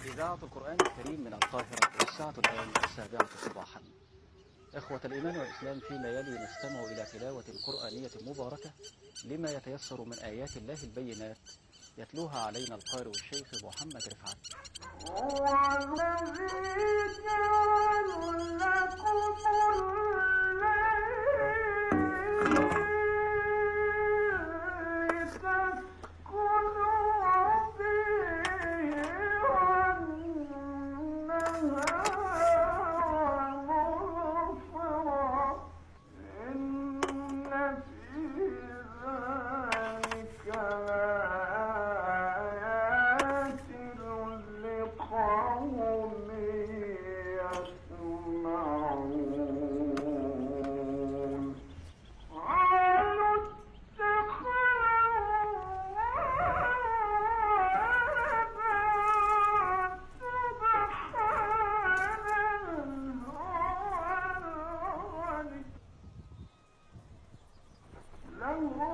إذاعة القرآن الكريم من القاهرة، والساعة الآن 7 صباحا. إخوة الإيمان والإسلام، فيما يلي نستمع إلى تلاوة قرآنية مباركة لما يتيسر من آيات الله البينات، يتلوها علينا القارئ الشيخ محمد رفعت. عندكم